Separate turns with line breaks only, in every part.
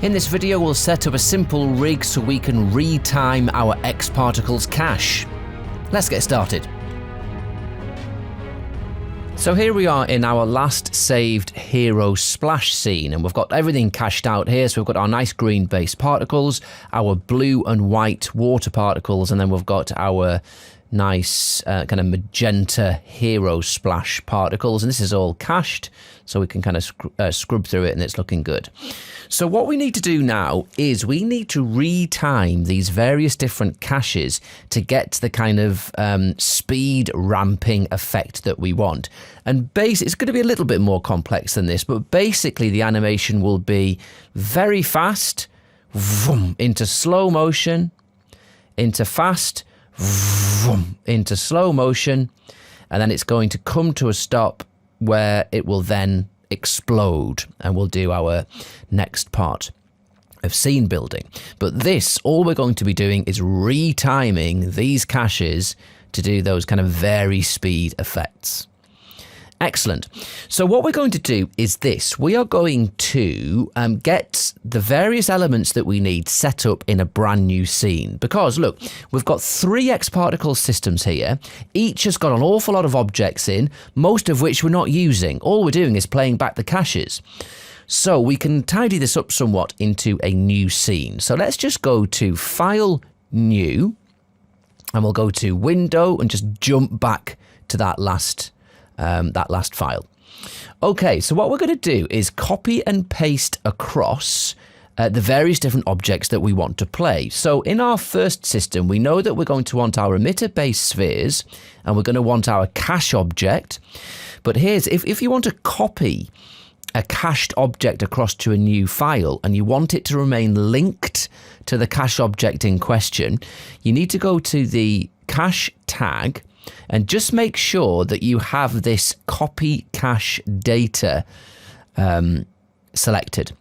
In this video, we'll set up a simple rig so we can retime our xParticles cache. Let's get started. So here we are in our last saved hero splash scene, and we've got everything cached out here. So we've got our nice green base particles, our blue and white water particles, and then we've got our nice kind of magenta hero splash particles, and this is all cached, so we can kind of scrub through it and it's looking good. So what we need to do now is we need to retime these various different caches to get the kind of speed ramping effect that we want. And it's going to be a little bit more complex than this, but basically the animation will be very fast, vroom, into slow motion, into fast, vroom, into slow motion, and then it's going to come to a stop where it will then explode, and we'll do our next part of scene building. But this, all we're going to be doing is retiming these caches to do those kind of very speed effects. Excellent. So what we're going to do is this. We are going to get the various elements that we need set up in a brand new scene. Because look, we've got 3 xParticles systems here. Each has got an awful lot of objects in, most of which we're not using. All we're doing is playing back the caches. So we can tidy this up somewhat into a new scene. So let's just go to File, New, and we'll go to Window and just jump back to that last file. Okay, so what we're going to do is copy and paste across the various different objects that we want to play. So in our first system, we know that we're going to want our emitter base spheres, and we're going to want our cache object. But here's, if you want to copy a cached object across to a new file and you want it to remain linked to the cache object in question, you need to go to the cache tag and just make sure that you have this copy cache data selected.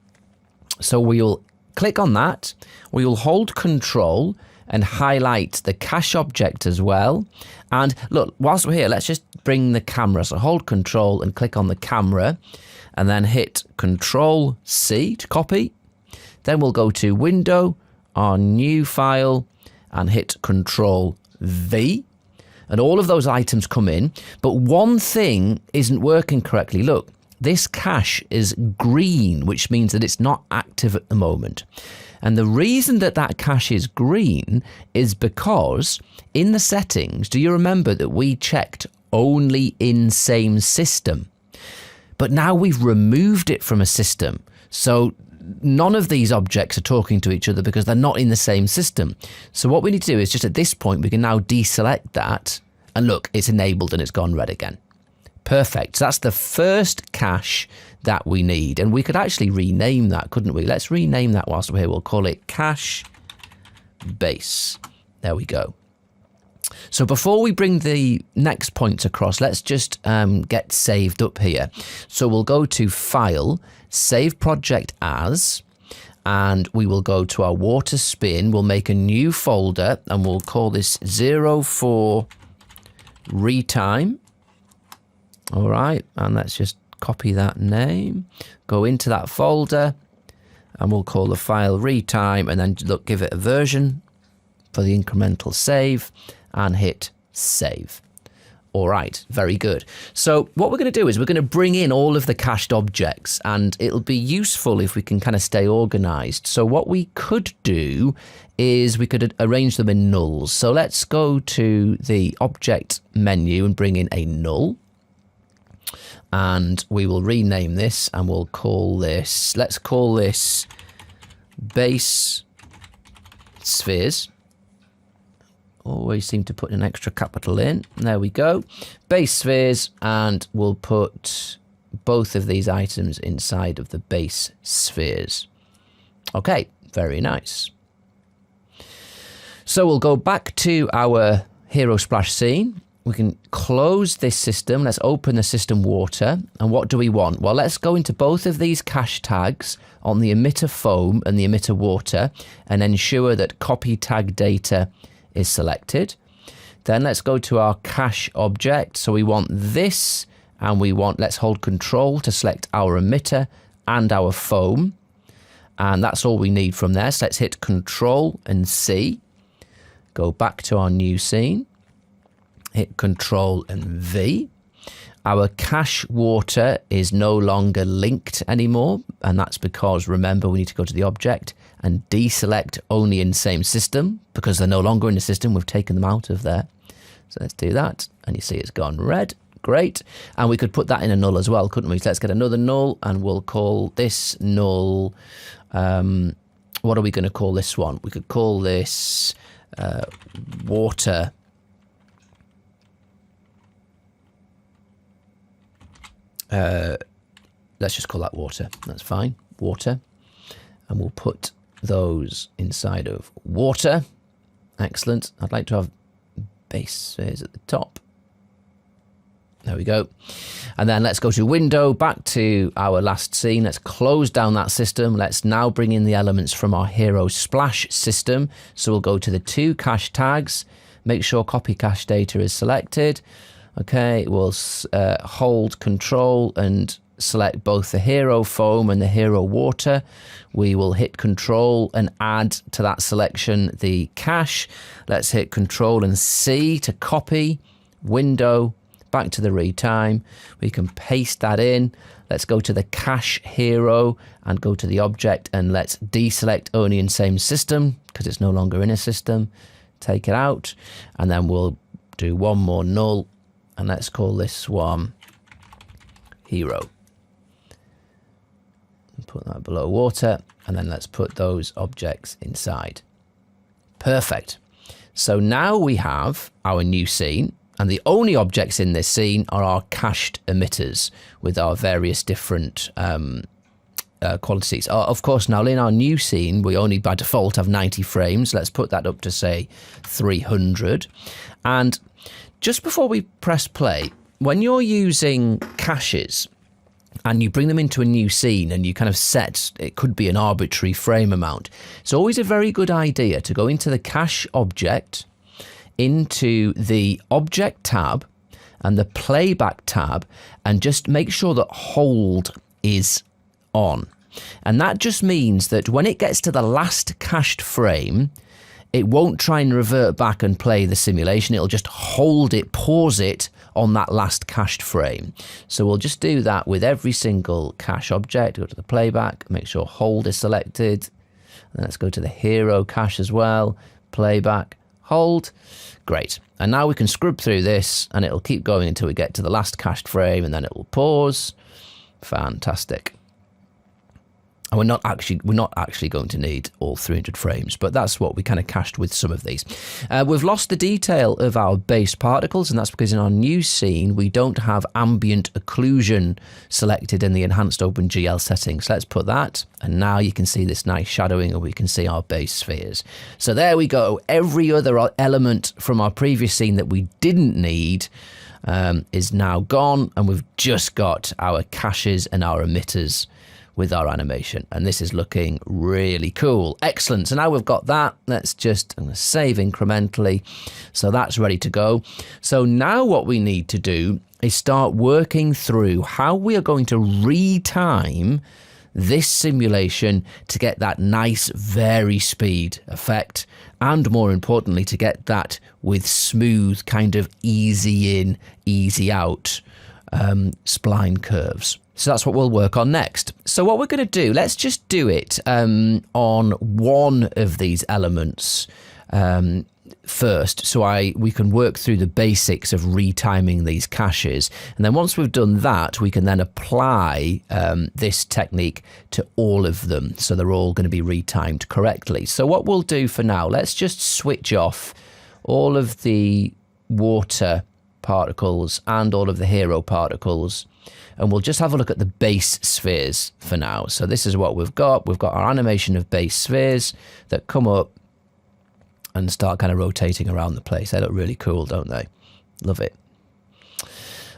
So we'll click on that, we'll hold Control and highlight the cache object as well. And look, whilst we're here, let's just bring the camera. So hold Control and click on the camera and then hit Control C to copy. Then we'll go to Window, our new file, and hit Control V. And all of those items come in, but one thing isn't working correctly. Look, this cache is green, which means that it's not active at the moment. And the reason that that cache is green is because in the settings, do you remember that we checked only in same system? But now we've removed it from a system. So none of these objects are talking to each other because they're not in the same system. So what we need to do is just at this point, we can now deselect that, and look, it's enabled and it's gone red again. Perfect. So that's the first cache that we need. And we could actually rename that, couldn't we? Let's rename that whilst we're here. We'll call it cache base. There we go. So before we bring the next points across, let's just get saved up here. So we'll go to File, Save Project As, and we will go to our water spin. We'll make a new folder and we'll call this 04 Retime. All right, and let's just copy that name, go into that folder, and we'll call the file Retime, and then look, give it a version for the incremental save, and hit Save. All right, very good. So what we're going to do is we're going to bring in all of the cached objects, and it'll be useful if we can kind of stay organized. So what we could do is we could arrange them in nulls. So let's go to the object menu and bring in a null. And we will rename this and we'll call this, let's call this base spheres. Always seem to put an extra capital in. There we go. Base spheres, and we'll put both of these items inside of the base spheres. Okay, very nice. So we'll go back to our hero splash scene. We can close this system. Let's open the system water. And what do we want? Well, let's go into both of these cache tags on the emitter foam and the emitter water and ensure that copy tag data is selected. Then let's go to our cache object. So we want this, and let's hold Control to select our emitter and our foam. And that's all we need from there. So let's hit Control and C. Go back to our new scene. Hit Control and V. Our cache water is no longer linked anymore. And that's because, remember, we need to go to the object and deselect only in same system, because they're no longer in the system. We've taken them out of there. So let's do that. And you see it's gone red. Great. And we could put that in a null as well, couldn't we? So let's get another null, and we'll call this null. What are we going to call this one? We could call this water. Let's just call that water. That's fine. Water. And we'll put those inside of water. Excellent. I'd like to have base spheres at the top. There we go. And then let's go to window, back to our last scene. Let's close down that system. Let's now bring in the elements from our hero splash system. So we'll go to the 2 cache tags, make sure copy cache data is selected. Okay, we'll hold Control and select both the hero foam and the hero water. We will hit Control and add to that selection the cache. Let's hit Control and C to copy, window, back to the retime. We can paste that in. Let's go to the cache hero and go to the object, and let's deselect only in same system because it's no longer in a system. Take it out, and then we'll do one more null, and let's call this one hero. Put that below water, and then let's put those objects inside. Perfect. So now we have our new scene. And the only objects in this scene are our cached emitters with our various different qualities. Of course, now in our new scene, we only by default have 90 frames. Let's put that up to, say, 300. And just before we press play, when you're using caches and you bring them into a new scene and you kind of set, it could be an arbitrary frame amount, it's always a very good idea to go into the cache object, into the object tab and the playback tab, and just make sure that hold is on. And that just means that when it gets to the last cached frame, it won't try and revert back and play the simulation. It'll just hold it, pause it on that last cached frame. So we'll just do that with every single cache object. Go to the playback, make sure hold is selected. And let's go to the hero cache as well, playback, hold. Great. And now we can scrub through this and it'll keep going until we get to the last cached frame, and then it will pause. Fantastic. And we're not actually going to need all 300 frames, but that's what we kind of cached with some of these. We've lost the detail of our base particles, and that's because in our new scene, we don't have ambient occlusion selected in the enhanced OpenGL settings. So let's put that, and now you can see this nice shadowing, and we can see our base spheres. So there we go. Every other element from our previous scene that we didn't need is now gone, and we've just got our caches and our emitters with our animation, and this is looking really cool. Excellent. So now we've got that. Let's just save incrementally. So that's ready to go. So now what we need to do is start working through how we are going to retime this simulation to get that nice vary speed effect, and more importantly, to get that with smooth kind of easy in, easy out spline curves. So that's what we'll work on next. So what we're going to do, let's just do it on one of these elements first, so we can work through the basics of retiming these caches. And then once we've done that, we can then apply this technique to all of them, so they're all going to be retimed correctly. So what we'll do for now, let's just switch off all of the water particles and all of the hero particles, and we'll just have a look at the base spheres for now. So this is what we've got. We've got our animation of base spheres that come up and start kind of rotating around the place. They look really cool, don't they? Love it.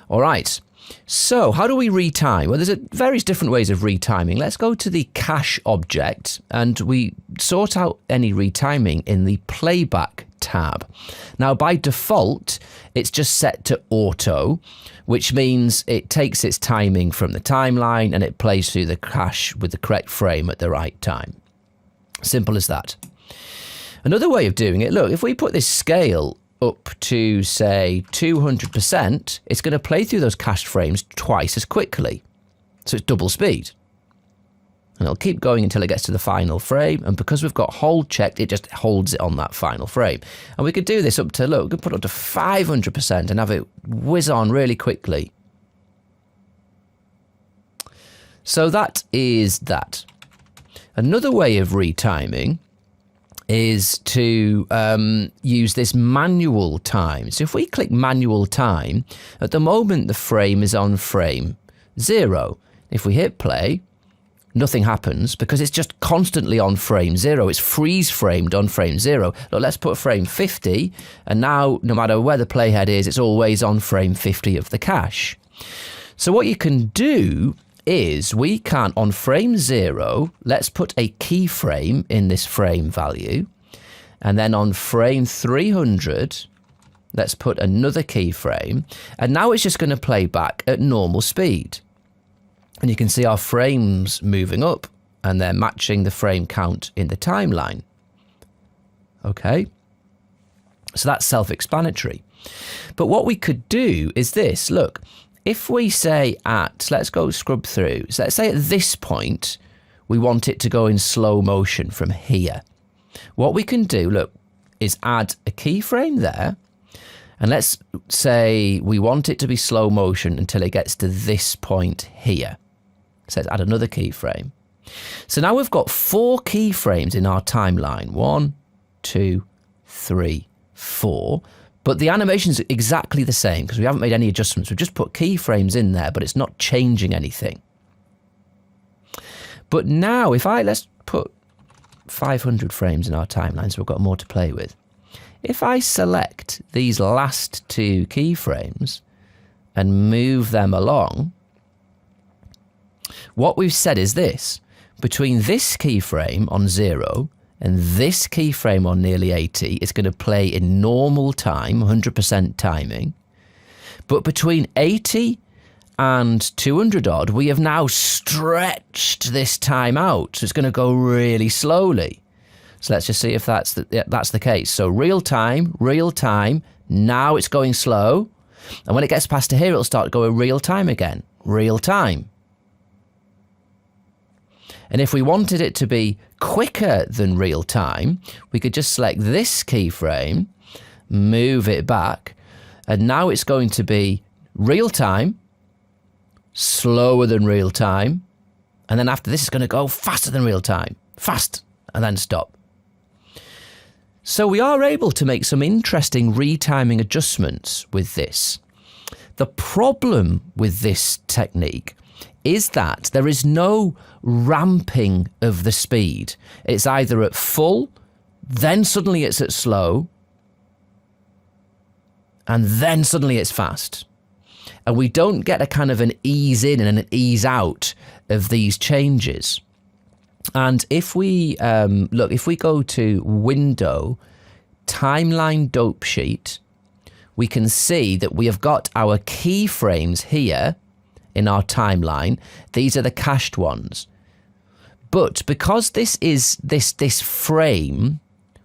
All right. So how do we retime? Well, there's various different ways of retiming. Let's go to the cache object, and we sort out any retiming in the playback tab. Now, by default, it's just set to auto, which means it takes its timing from the timeline and it plays through the cache with the correct frame at the right time. Simple as that. Another way of doing it, look, if we put this scale up to, say, 200%, it's going to play through those cached frames twice as quickly. So it's double speed. And it'll keep going until it gets to the final frame. And because we've got hold checked, it just holds it on that final frame. And we could do this up to, look, we could put it up to 500% and have it whiz on really quickly. So that is that. Another way of retiming is to use this manual time. So if we click manual time, at the moment the frame is on frame 0. If we hit play, nothing happens because it's just constantly on frame 0. It's freeze framed on frame 0. Look, let's put frame 50, and now no matter where the playhead is, it's always on frame 50 of the cache. So what you can do is we can, on frame 0, let's put a keyframe in this frame value, and then on frame 300, let's put another keyframe, and now it's just going to play back at normal speed. And you can see our frames moving up, and they're matching the frame count in the timeline. Okay, so that's self-explanatory. But what we could do is this, look, if we say let's go scrub through, so let's say at this point, we want it to go in slow motion from here. What we can do, look, is add a keyframe there, and let's say we want it to be slow motion until it gets to this point here. So let's add another keyframe. So now we've got 4 keyframes in our timeline. 1, 2, 3, 4. But the animation's exactly the same because we haven't made any adjustments. We've just put keyframes in there, but it's not changing anything. But now let's put 500 frames in our timeline, so we've got more to play with. If I select these last 2 keyframes and move them along, what we've said is this: between this keyframe on 0 and this keyframe on nearly 80, it's going to play in normal time, 100% timing. But between 80 and 200 odd, we have now stretched this time out. So it's going to go really slowly. So let's just see if that's the case. So real time, now it's going slow. And when it gets past to here, it'll start going real time again, real time. And if we wanted it to be quicker than real time, we could just select this keyframe, move it back, and now it's going to be real time, slower than real time, and then after this it's going to go faster than real time, fast, and then stop. So we are able to make some interesting retiming adjustments with this. The problem with this technique is that there is no ramping of the speed. It's either at full, then suddenly it's at slow, and then suddenly it's fast. And we don't get a kind of an ease in and an ease out of these changes. And if we, if we go to Window, Timeline Dope Sheet, we can see that we have got our keyframes here in our timeline. These are the cached ones. But because this is this frame,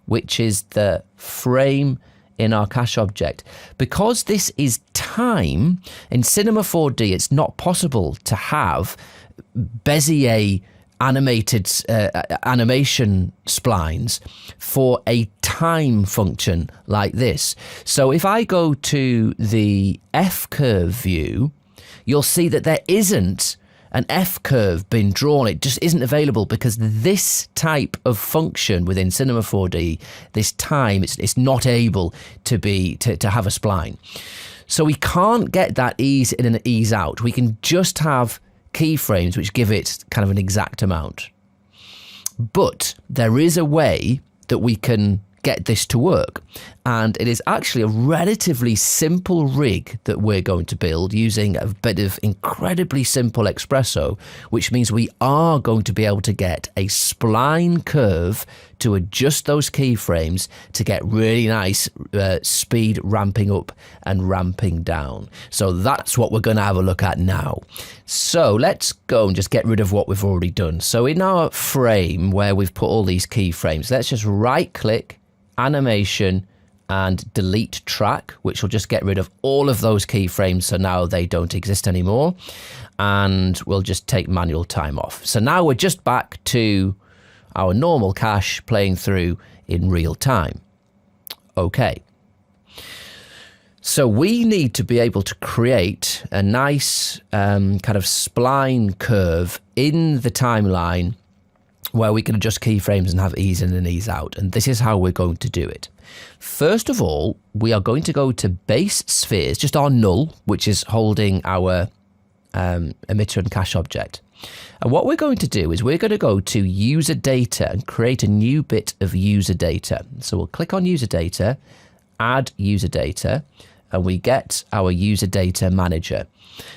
which is the frame in our cache object, because this is time, in Cinema 4D it's not possible to have Bezier animated animation splines for a time function like this. So if I go to the F-curve view, you'll see that there isn't an F-curve being drawn. It just isn't available because this type of function within Cinema 4D, this time, it's not able to have a spline. So we can't get that ease in and ease out. We can just have keyframes which give it kind of an exact amount. But there is a way that we can get this to work. And it is actually a relatively simple rig that we're going to build using a bit of incredibly simple Expresso, which means we are going to be able to get a spline curve to adjust those keyframes to get really nice speed ramping up and ramping down. So that's what we're going to have a look at now. So let's go and just get rid of what we've already done. So in our frame where we've put all these keyframes, let's just right click, animation, and delete track, which will just get rid of all of those keyframes so now they don't exist anymore. And we'll just take manual time off. So now we're just back to our normal cache playing through in real time. Okay. So we need to be able to create a nice kind of spline curve in the timeline where we can adjust keyframes and have ease in and ease out. And this is how we're going to do it. First of all, we are going to go to base spheres, just our null, which is holding our emitter and cache object. And what we're going to do is we're going to go to user data and create a new bit of user data. So we'll click on user data, add user data, and we get our user data manager.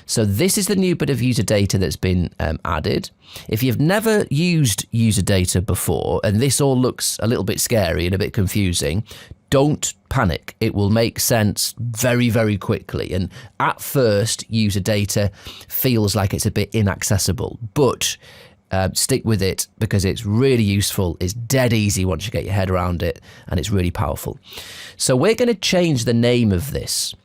So this is the new bit of user data that's been added. If you've never used user data before, and this all looks a little bit scary and a bit confusing, don't panic. It will make sense very, very quickly. And at first, user data feels like it's a bit inaccessible, but stick with it because it's really useful. It's dead easy once you get your head around it, and it's really powerful. So we're going to change the name of this.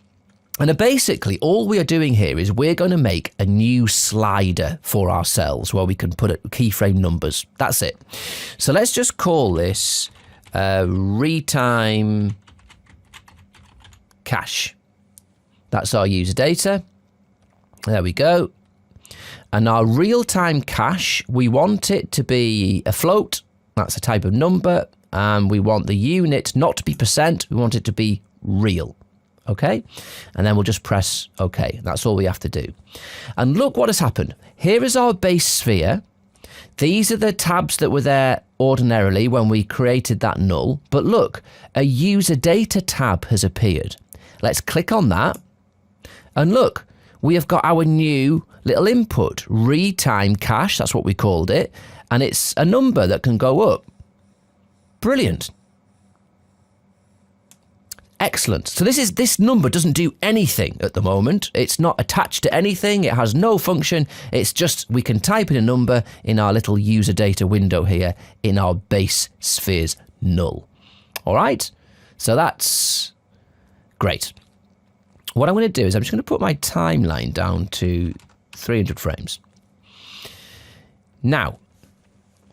And basically, all we are doing here is we're going to make a new slider for ourselves where we can put keyframe numbers. That's it. So let's just call this Retime Cache. That's our user data. There we go. And our real-time cache, we want it to be a float. That's a type of number. And we want the unit not to be percent. We want it to be real. Okay, and then we'll just press OK. That's all we have to do. And look what has happened. Here is our base sphere. These are the tabs that were there ordinarily when we created that null. But look, a user data tab has appeared. Let's click on that. And look, we have got our new little input, Retime Cache. That's what we called it. And it's a number that can go up. Brilliant. Excellent. So this number doesn't do anything at the moment. It's not attached to anything. It has no function. It's just we can type in a number in our little user data window here in our base spheres null. All right. So that's great. What I'm going to do is I'm just going to put my timeline down to 300 frames. Now,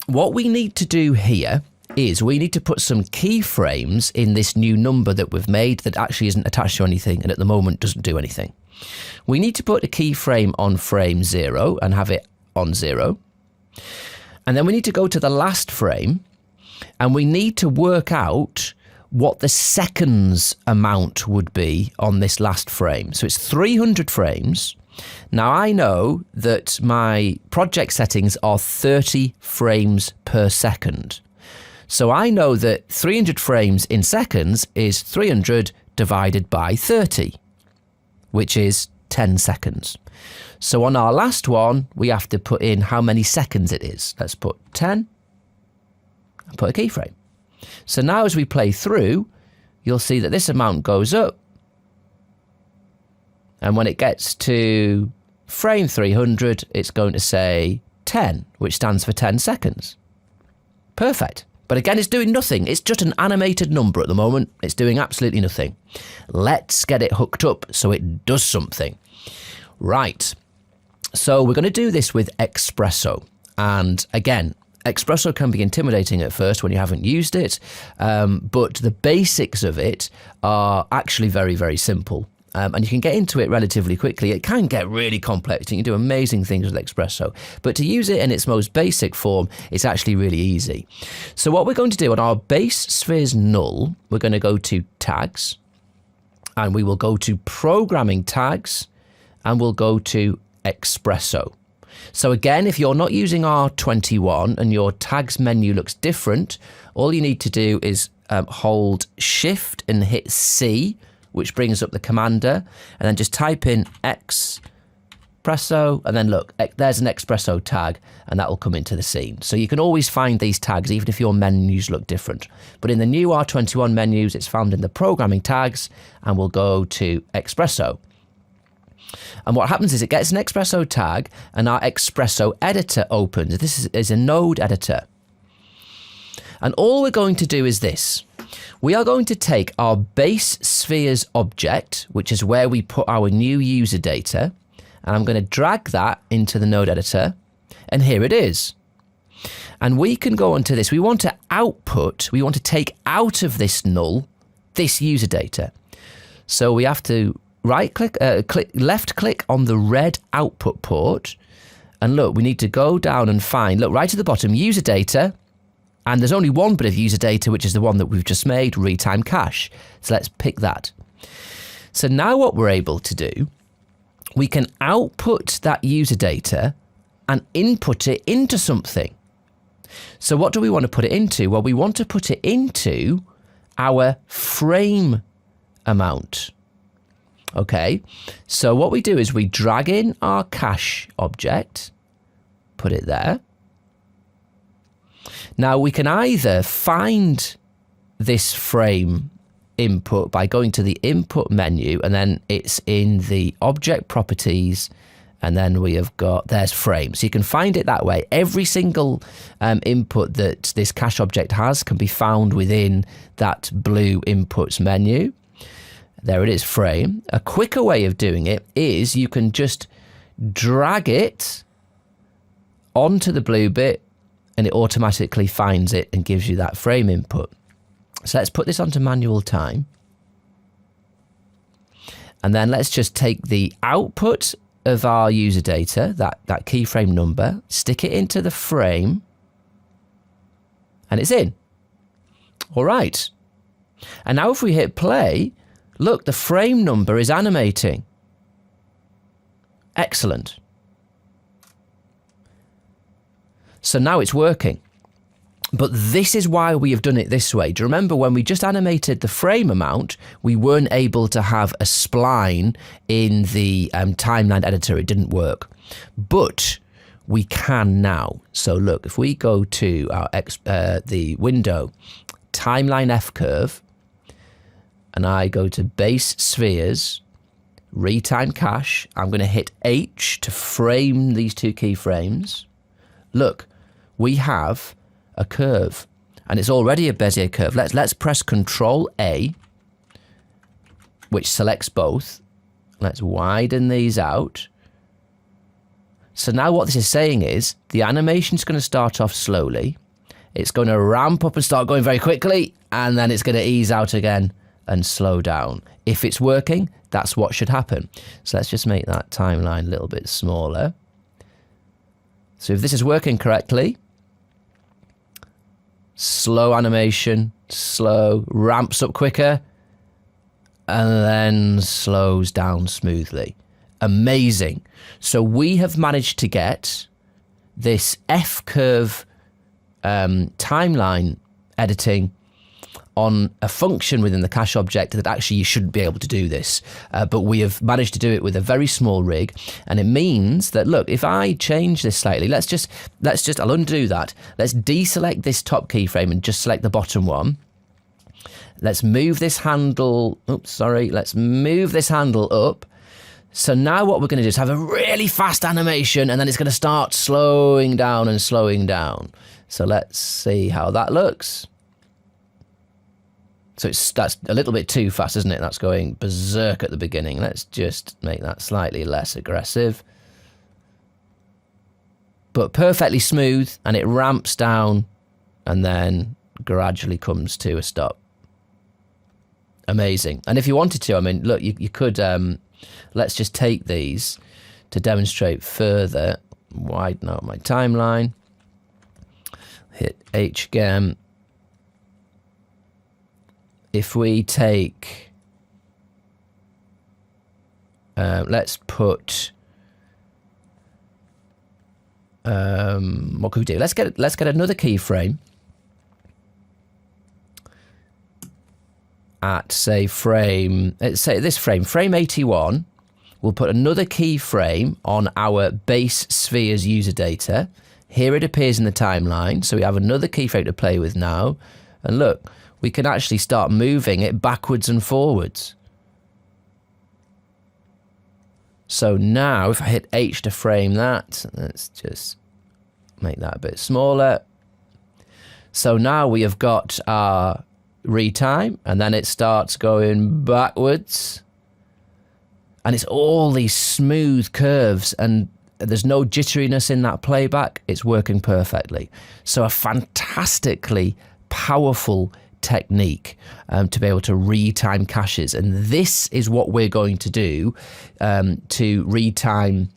what we need to do here is we need to put some keyframes in this new number that we've made that actually isn't attached to anything and at the moment doesn't do anything. We need to put a keyframe on frame 0 and have it on 0. And then we need to go to the last frame and we need to work out what the seconds amount would be on this last frame. So it's 300 frames. Now I know that my project settings are 30 frames per second. So I know that 300 frames in seconds is 300 divided by 30, which is 10 seconds. So on our last one, we have to put in how many seconds it is. Let's put 10 and put a keyframe. So now as we play through, you'll see that this amount goes up. And when it gets to frame 300, it's going to say 10, which stands for 10 seconds. Perfect. But again, it's doing nothing. It's just an animated number at the moment. It's doing absolutely nothing. Let's get it hooked up so it does something. Right. So we're going to do this with Expresso. And again, Expresso can be intimidating at first when you haven't used it, but the basics of it are actually very, very simple. And you can get into it relatively quickly. It can get really complex. You can do amazing things with Expresso. But to use it in its most basic form, it's actually really easy. So what we're going to do on our base spheres null, we're going to go to tags. And we will go to programming tags. And we'll go to Expresso. So again, if you're not using R21 and your tags menu looks different, all you need to do is hold Shift and hit C, which brings up the commander, and then just type in Expresso, and then look, there's an Expresso tag, and that will come into the scene. So you can always find these tags, even if your menus look different. But in the new R21 menus, it's found in the programming tags, and we'll go to Expresso. And what happens is it gets an Expresso tag, and our Expresso Editor opens. This is a node editor. And all we're going to do is this. We are going to take our base spheres object, which is where we put our new user data, and I'm going to drag that into the node editor, and here it is. And we can go onto this. We want to output, we want to take out of this null, this user data. So we have to left click on the red output port, and look, we need to go down and find, look, right at the bottom, user data, and there's only one bit of user data, which is the one that we've just made, Retime Cache. So let's pick that. So now what we're able to do, we can output that user data and input it into something. So what do we want to put it into? Well, we want to put it into our frame amount. Okay, so what we do is we drag in our cache object, put it there. Now we can either find this frame input by going to the input menu, and then it's in the object properties, and then we have got, there's frame. So you can find it that way. Every single input that this cache object has can be found within that blue inputs menu. There it is, frame. A quicker way of doing it is you can just drag it onto the blue bit, and it automatically finds it and gives you that frame input. So let's put this onto manual time. And then let's just take the output of our user data, that keyframe number, stick it into the frame, and it's in. All right. And now if we hit play, look, the frame number is animating. Excellent. So now it's working. But this is why we have done it this way. Do you remember when we just animated the frame amount, we weren't able to have a spline in the timeline editor. It didn't work. But we can now. So look, if we go to our the window, timeline F curve, and I go to base spheres, retime cache, I'm going to hit H to frame these two keyframes. Look, we have a curve, and it's already a Bezier curve. Let's press Control A, which selects both. Let's widen these out. So now what this is saying is the animation is going to start off slowly. It's going to ramp up and start going very quickly, and then it's going to ease out again and slow down. If it's working, that's what should happen. So let's just make that timeline a little bit smaller. So if this is working correctly, slow animation, slow, ramps up quicker, and then slows down smoothly. Amazing. So we have managed to get this F-curve timeline editing on a function within the cache object that actually you shouldn't be able to do this. But we have managed to do it with a very small rig. And it means that, look, if I change this slightly, let's just, I'll undo that. Let's deselect this top keyframe and just select the bottom one. Let's move this handle, let's move this handle up. So now what we're going to do is have a really fast animation, and then it's going to start slowing down and slowing down. So let's see how that looks. So that's a little bit too fast, isn't it? That's going berserk at the beginning. Let's just make that slightly less aggressive. But perfectly smooth, and it ramps down and then gradually comes to a stop. Amazing. And if you wanted to, I mean, look, you could, let's just take these to demonstrate further. Widen out my timeline. Hit H again. If we take, let's put, what could we do? Let's get another keyframe. at, say, frame 81, we'll put another keyframe on our base spheres user data. Here it appears in the timeline, so we have another keyframe to play with now. And look, we can actually start moving it backwards and forwards. So now, if I hit H to frame that, let's just make that a bit smaller. So now we have got our retime, and then it starts going backwards. And it's all these smooth curves, and there's no jitteriness in that playback. It's working perfectly. So a fantastically powerful technique to be able to retime caches. And this is what we're going to do to retime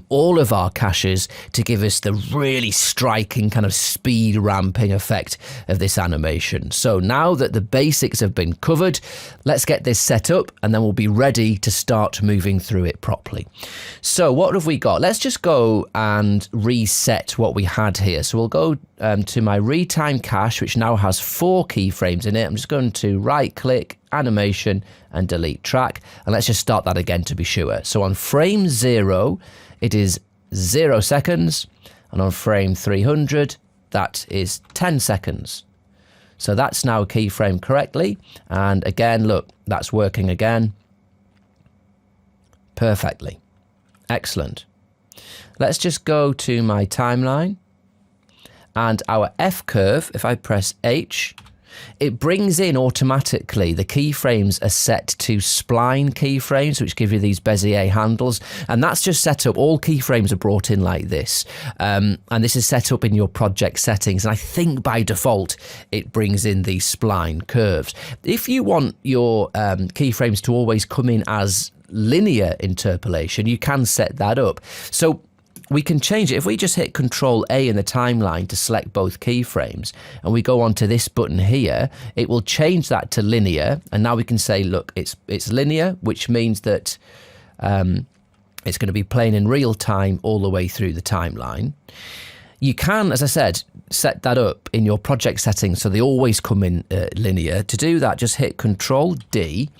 all of our caches to give us the really striking kind of speed ramping effect of this animation. So now that the basics have been covered, let's get this set up and then we'll be ready to start moving through it properly. So what have we got? Let's just go and reset what we had here. So we'll go to my retime cache, which now has 4 keyframes in it. I'm just going to right click, animation, and delete track, and let's just start that again to be sure. So on frame 0 it is 0 seconds, and on frame 300 that is 10 seconds. So that's now keyframed correctly, and again look, that's working again perfectly. Excellent. Let's just go to my timeline, and our F curve, if I press H, it brings in automatically, the keyframes are set to spline keyframes, which give you these Bezier handles. And that's just set up, all keyframes are brought in like this. And this is set up in your project settings. And I think by default, it brings in these spline curves. If you want your keyframes to always come in as linear interpolation, you can set that up. So we can change it. If we just hit Control A in the timeline to select both keyframes, and we go onto this button here, it will change that to linear. And now we can say, look, it's linear, which means that it's going to be playing in real time all the way through the timeline. You can, as I said, set that up in your project settings so they always come in linear. To do that, just hit Control D,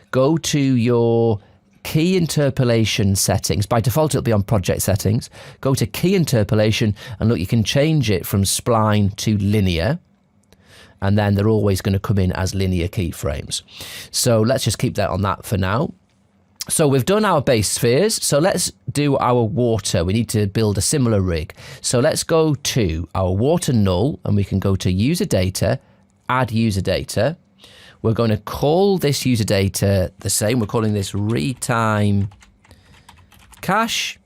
go to your key interpolation settings. By default, it'll be on project settings. Go to key interpolation, and look, you can change it from spline to linear, and then they're always going to come in as linear keyframes. So let's just keep that on that for now. So we've done our base spheres. So let's do our water. We need to build a similar rig. So let's go to our water null, and we can go to user data, add user data. We're going to call this user data the same. We're calling this retime cache.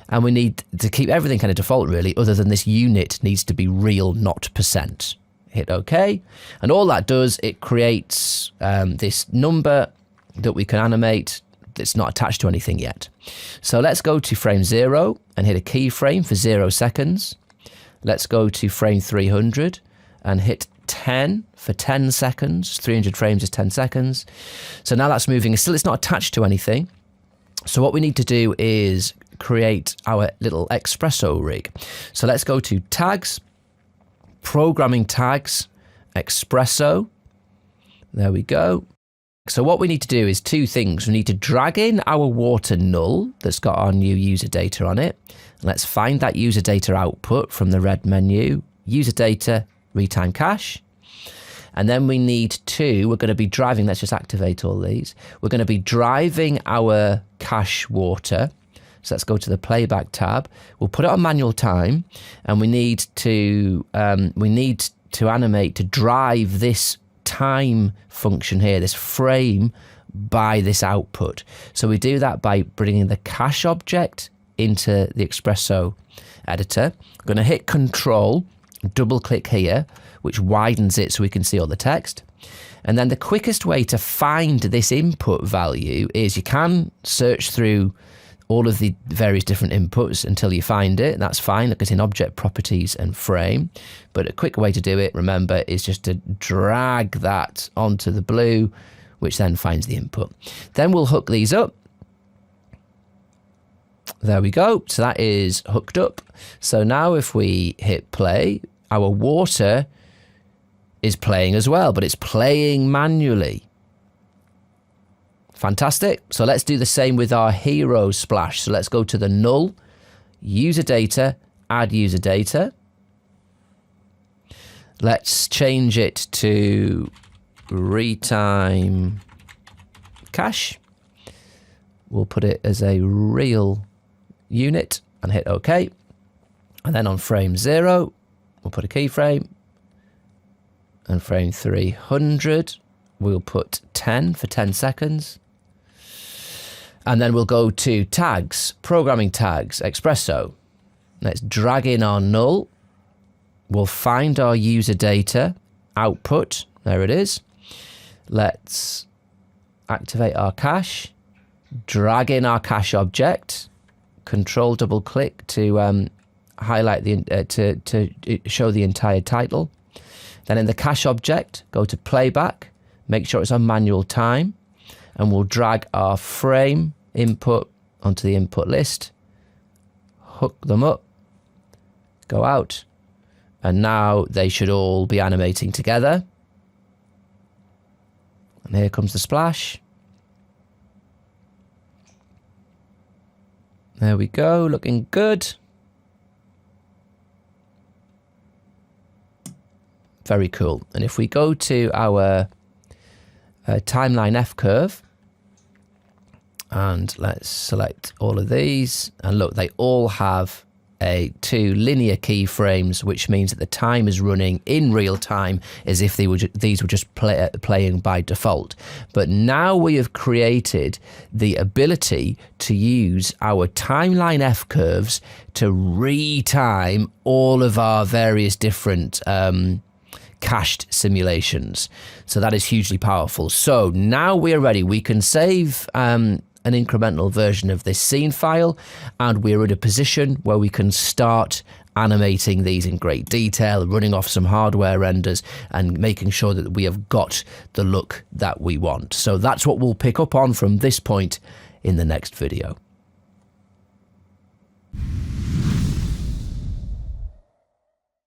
And we need to keep everything kind of default, really, other than this unit needs to be real, not %. Hit OK. And all that does, it creates this number that we can animate that's not attached to anything yet. So let's go to frame 0 and hit a keyframe for 0 seconds. Let's go to frame 300 and hit 10 for 10 seconds. 300 frames is 10 seconds. So now that's moving. Still, it's not attached to anything. So what we need to do is create our little Expresso rig. So let's go to tags, programming tags, Expresso. There we go. So what we need to do is 2 things. We need to drag in our water null that's got our new user data on it. Let's find that user data output from the red menu, user data, retime cache. And then we need we're going to be driving, let's just activate all these. We're going to be driving our cache water. So let's go to the playback tab. We'll put it on manual time, and we need to animate to drive this time function here, this frame, by this output. So we do that by bringing the cache object into the Expresso editor. I'm going to hit Control, double click here, which widens it so we can see all the text. And then the quickest way to find this input value is you can search through all of the various different inputs until you find it. That's fine. Look, it's in object properties and frame. But a quick way to do it, remember, is just to drag that onto the blue, which then finds the input. Then we'll hook these up. There we go. So that is hooked up. So now if we hit play, our water is playing as well, but it's playing manually. Fantastic. So let's do the same with our hero splash. So let's go to the null, user data, add user data. Let's change it to retime cache. We'll put it as a real unit and hit OK. And then on frame 0, we'll put a keyframe. And frame 300, we'll put 10 for 10 seconds. And then we'll go to tags, programming tags, Expresso. Let's drag in our null. We'll find our user data output. There it is. Let's activate our cache. Drag in our cache object. Control double click to highlight the to show the entire title. Then in the cache object, go to playback. Make sure it's on manual time, and we'll drag our frame input onto the input list. Hook them up. Go out. And now they should all be animating together. And here comes the splash. There we go, looking good. Very cool. And if we go to our timeline F curve, and let's select all of these, and look, they all have two linear keyframes, which means that the time is running in real time as if these were just playing by default. But now we have created the ability to use our timeline F curves to retime all of our various different cached simulations. So that is hugely powerful. So now we are ready. We can save an incremental version of this scene file, and we're in a position where we can start animating these in great detail, running off some hardware renders and making sure that we have got the look that we want. So that's what we'll pick up on from this point in the next video.